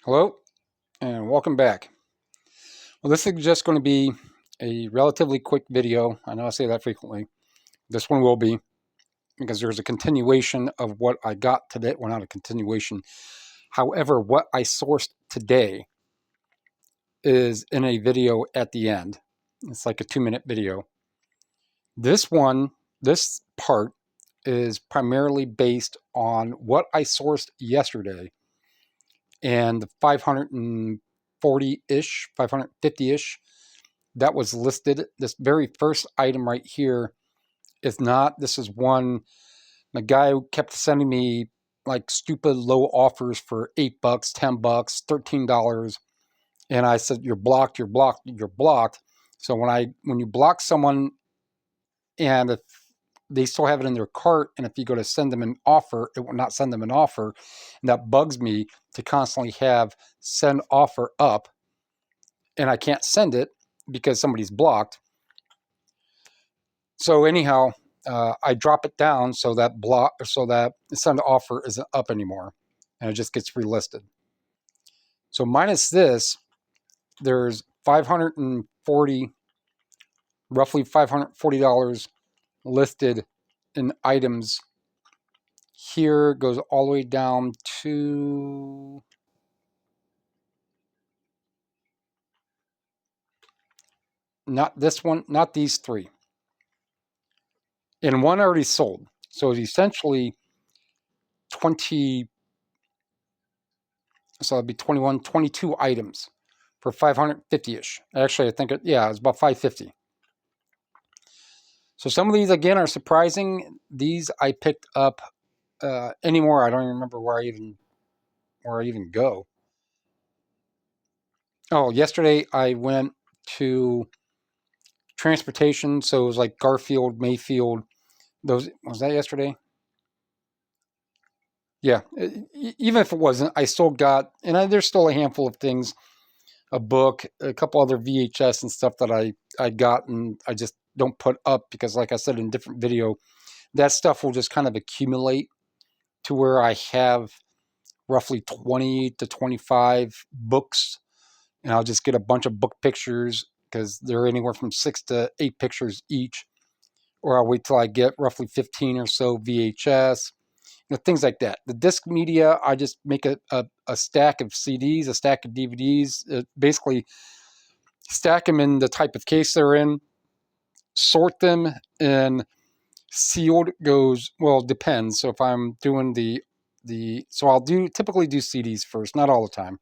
Hello and welcome back. Well, this is just going to be a relatively quick video. I know I say that frequently. This one will be because there's a continuation of what I got today. Well, not a continuation. However, what I sourced today is in a video at the end. It's like a 2-minute video. This part is primarily based on what I sourced yesterday and the 540-ish, 550-ish that was listed. This very first item right here is not. This is one. The guy who kept sending me like stupid low offers for $8, $10, $13. And I said, you're blocked, you're blocked, you're blocked. So when you block someone and if they still have it in their cart, and if you go to send them an offer, it will not send them an offer. And that bugs me to constantly have send offer up, and I can't send it because somebody's blocked. So anyhow, I drop it down so that send offer isn't up anymore, and it just gets relisted. So minus this, there's roughly $540 listed in items. Here goes all the way down to not this one, not these three. And one already sold. So it's essentially 20, so it'd be 21, 22 items for 550-ish. Actually, I think it's about 550. So some of these, again, are surprising. These I picked up anymore. I don't even remember where I even go. Oh, yesterday I went to transportation. So it was like Garfield, Mayfield. Was that yesterday? Yeah. Even if it wasn't, I still got, and there's still a handful of things, a book, a couple other VHS and stuff that I got, and I just don't put up because, like I said in a different video, that stuff will just kind of accumulate to where I have roughly 20 to 25 books, and I'll just get a bunch of book pictures because they're anywhere from 6 to 8 pictures each, or I'll wait till I get roughly 15 or so VHS, things like that. The disc media, I just make a stack of CDs, a stack of DVDs, basically stack them in the type of case they're in, sort them, and sealed goes, well, depends. So if I'm doing so I'll typically do CDs first, not all the time.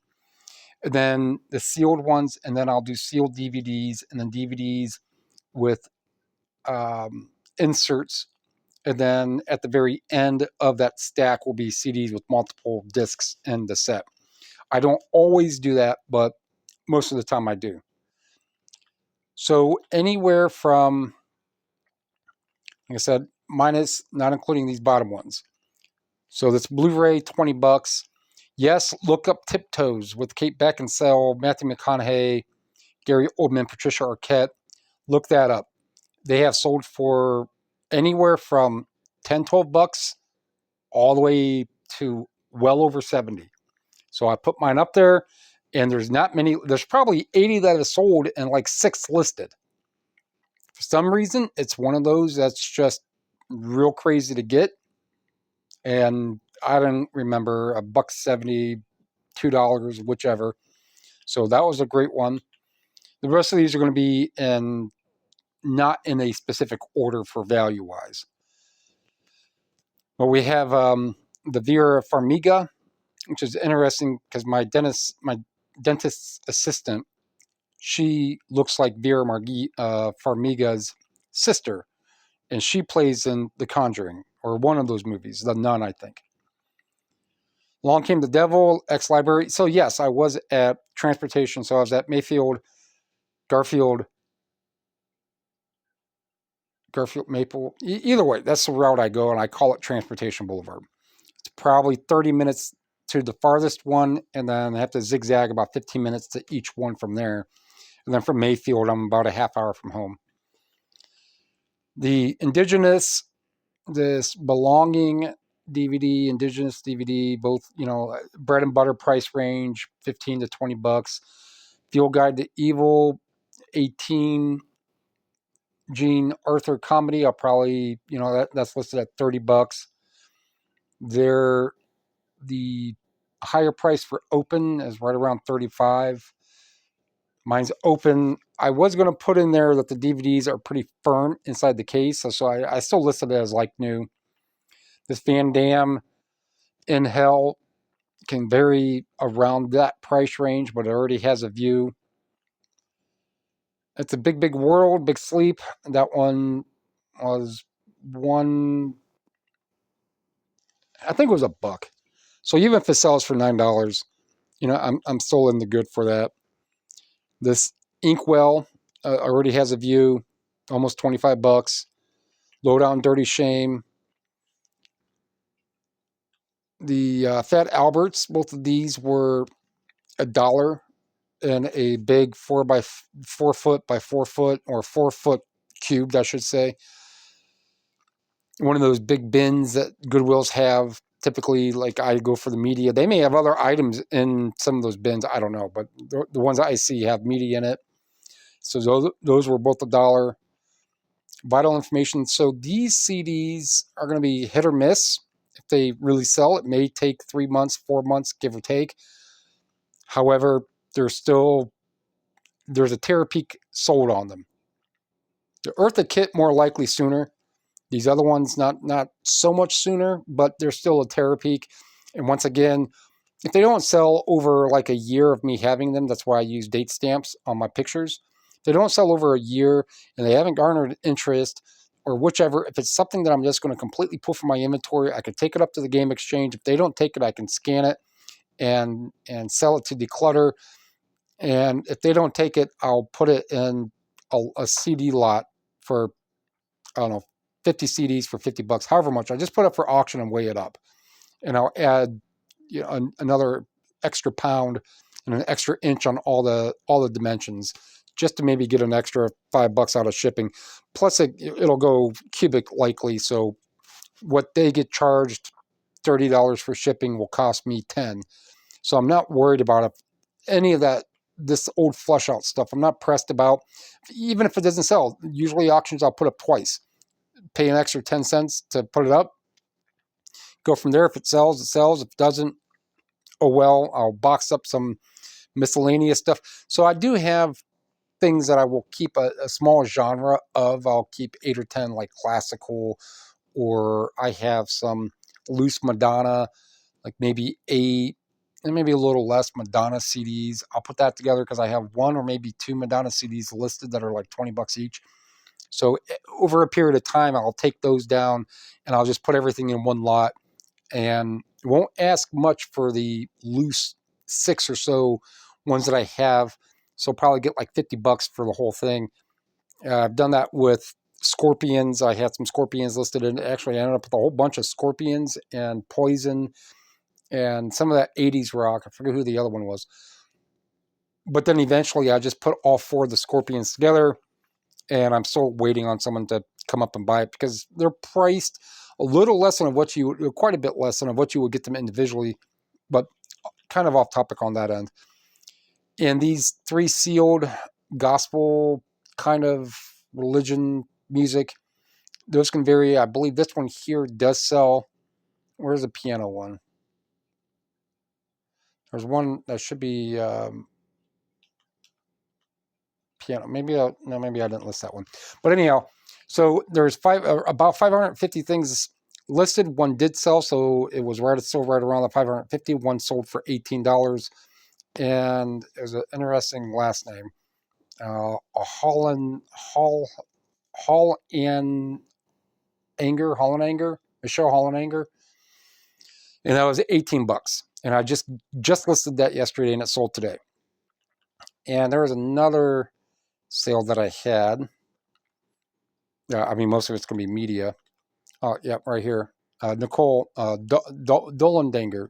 And then the sealed ones, and then I'll do sealed DVDs, and then DVDs with inserts. And then at the very end of that stack will be CDs with multiple discs in the set. I don't always do that, but most of the time I do. So anywhere from, like I said, minus, not including these bottom ones. So this Blu-ray, $20. Yes, look up Tiptoes with Kate Beckinsale, Matthew McConaughey, Gary Oldman, Patricia Arquette. Look that up. They have sold for anywhere from $10, $12 all the way to well over 70. So I put mine up there, and there's not many. There's probably 80 that have sold and like 6 listed. For some reason, it's one of those that's just real crazy to get. And I don't remember, $1.70, $2, whichever. So that was a great one. The rest of these are going to be not in a specific order for value wise. But we have the Vera Farmiga, which is interesting because my dentist's assistant, she looks like Vera Farmiga's sister, and she plays in The Conjuring, or one of those movies, The Nun, I think. Along Came the Devil, Ex-Library. So yes, I was at transportation. So I was at Mayfield, Garfield, Maple. Either way, that's the route I go, and I call it Transportation Boulevard. It's probably 30 minutes to the farthest one, and then I have to zigzag about 15 minutes to each one from there. And then from Mayfield, I'm about a half hour from home. The Indigenous, this Belonging, DVD, Indigenous DVD, both, bread and butter price range, 15 to 20 bucks. Field Guide to Evil, 18 Gene Arthur comedy, I'll probably, that's listed at 30 bucks. The higher price for Open is right around 35. Mine's Open. I was going to put in there that the DVDs are pretty firm inside the case, so I still listed it as like new. This Van Damme in Hell can vary around that price range, but it already has a view. It's a Big World, Big Sleep. That one was I think it was $1. So even if it sells for $9, I'm still in the good for that. This Inkwell already has a view, almost 25 bucks. Low Down Dirty Shame. The Fat Alberts, both of these were $1 in a big 4 by 4 foot by 4 foot or 4 foot cubed, I should say. One of those big bins that Goodwills have. Typically, like I go for the media. They may have other items in some of those bins. I don't know, but the ones I see have media in it. So those were both $1. Vital Information. So these CDs are going to be hit or miss. If they really sell, it may take 3 months, 4 months, give or take. However, there's a Terror Peak sold on them. The Eartha Kit more likely sooner. These other ones not so much sooner, but they're still a Terror Peak. And once again, if they don't sell over like a year of me having them, that's why I use date stamps on my pictures. If they don't sell over a year and they haven't garnered interest or whichever, if it's something that I'm just going to completely pull from my inventory, I could take it up to the game exchange. If they don't take it, I can scan it and sell it to Declutter. And if they don't take it, I'll put it in a CD lot for, I don't know, 50 CDs for 50 bucks, however much. I just put it for auction and weigh it up. And I'll add another extra pound and an extra inch on all the dimensions just to maybe get an extra $5 out of shipping. Plus it'll go cubic likely. So what they get charged $30 for shipping will cost me 10. So I'm not worried about any of that, this old flush out stuff. I'm not pressed about, even if it doesn't sell. Usually auctions I'll put up twice. Pay an extra 10 cents to put it up. Go from there. If it sells, it sells. If it doesn't, oh well, I'll box up some miscellaneous stuff. So I do have things that I will keep a small genre of. I'll keep 8 or 10 like classical, or I have some loose Madonna, like maybe 8 and maybe a little less Madonna CDs. I'll put that together because I have 1 or maybe 2 Madonna CDs listed that are like 20 bucks each. So over a period of time, I'll take those down and I'll just put everything in one lot and won't ask much for the loose 6 or so ones that I have. So I'll probably get like 50 bucks for the whole thing. I've done that with Scorpions. I had some Scorpions listed, and actually I ended up with a whole bunch of Scorpions and Poison and some of that 80s rock. I forget who the other one was. But then eventually I just put all 4 of the Scorpions together, and I'm still waiting on someone to come up and buy it because they're priced a little less than quite a bit less than what you would get them individually, but kind of off topic on that end. And these 3 sealed gospel kind of religion music, those can vary. I believe this one here does sell. Where's the piano one? There's one that should be piano. Maybe I didn't list that one. But anyhow, so there's about 550 things listed. One did sell, so it was still right around the 550. One sold for $18, and it was an interesting last name. Holland Anger, Michelle Holland, and that was 18 bucks. And I just listed that yesterday, and it sold today. And there was another sale that I had. I mean, most of it's going to be media. Yeah, right here. Nicole Dolanger,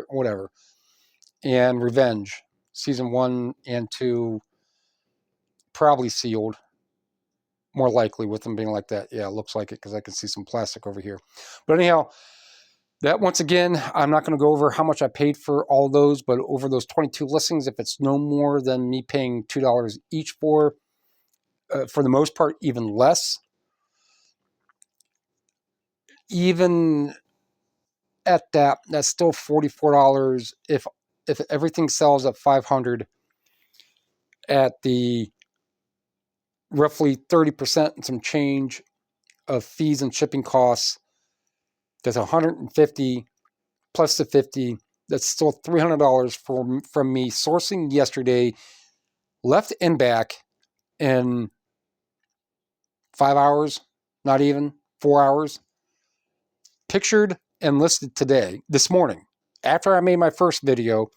whatever. And Revenge, season 1 and 2, probably sealed. More likely with them being like that. Yeah, it looks like it because I can see some plastic over here. But anyhow, That, once again, I'm not going to go over how much I paid for all those, but over those 22 listings, if it's no more than me paying $2 each for the most part, even less. Even at that, that's still $44 if everything sells at $500 at the roughly 30% and some change of fees and shipping costs. That's $150 plus the $50. That's still $300 from me sourcing yesterday, left and back in 5 hours, not even 4 hours. Pictured and listed this morning. After I made my first video,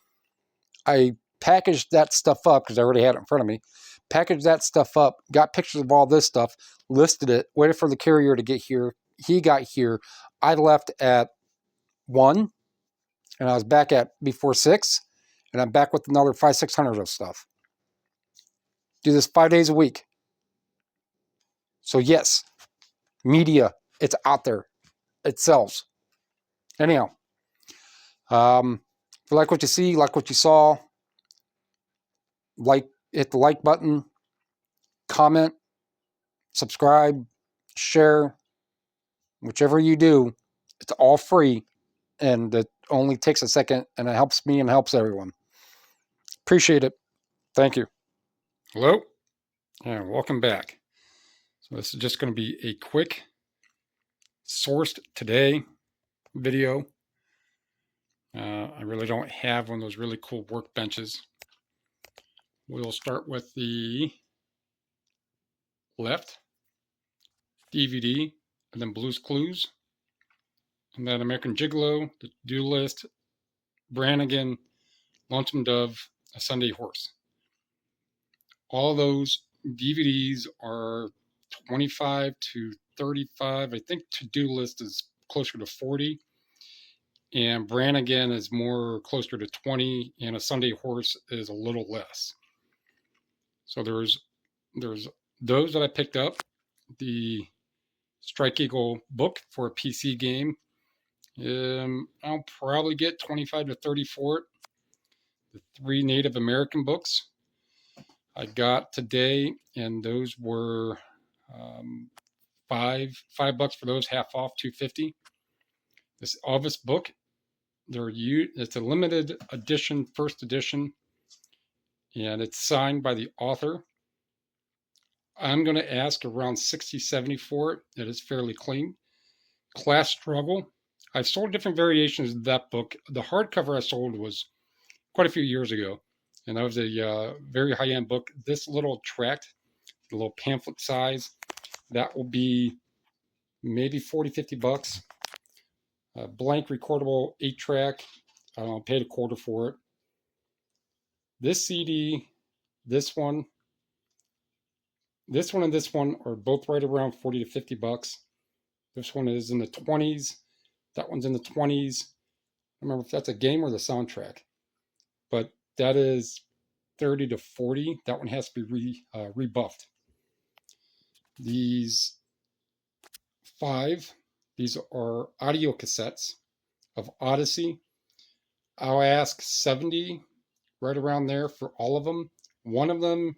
I packaged that stuff up because I already had it in front of me. Packaged that stuff up, got pictures of all this stuff, listed it, waited for the carrier to get here. He got here. I left at 1, and I was back at before 6, and I'm back with another 500-600 of stuff. Do this 5 days a week. So yes, media, it's out there. It sells. Anyhow, if you like what you see, like what you saw, hit the like button, comment, subscribe, share, whichever you do. It's all free, and it only takes a second, and it helps me and helps everyone. Appreciate it. Thank you. Hello, and welcome back. So this is just going to be a quick sourced today video. I really don't have one of those really cool workbenches. We'll start with the left, DVD, and then Blue's Clues, and then American Gigolo, the To-Do List, Brannigan, Lonesome Dove, A Sunday Horse. All those DVDs are 25 to 35. I think To-Do List is closer to 40. And Brannigan is more closer to 20. And A Sunday Horse is a little less. So there's those that I picked up. The Strike Eagle book for a PC game. I'll probably get 25 to 30 for it. The 3 Native American books I got today, and those were $5 for those, half off, $2.50. This Elvis book, it's a limited edition, first edition, and it's signed by the author. I'm going to ask around $60-70 for it. It is fairly clean. Class Struggle. I've sold different variations of that book. The hardcover I sold was quite a few years ago, and that was a very high-end book. This little tract, the little pamphlet size, that will be maybe $40-50. Blank recordable 8-track. Paid $0.25 for it. This CD, this one, and this one are both right around $40-50. This one is in the 20s. That one's in the 20s. I don't remember if that's a game or the soundtrack, but that is 30 to 40. That one has to be rebuffed. These 5, these are audio cassettes of Odyssey. I'll ask 70, right around there, for all of them. One of them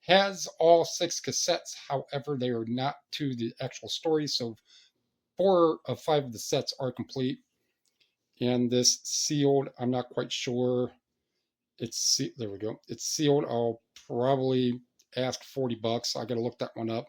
has all 6 cassettes. However, they are not to the actual story, so 4 of 5 of the sets are complete. And this sealed, I'm not quite sure. There we go. It's sealed. I'll probably ask $40. I got to look that one up.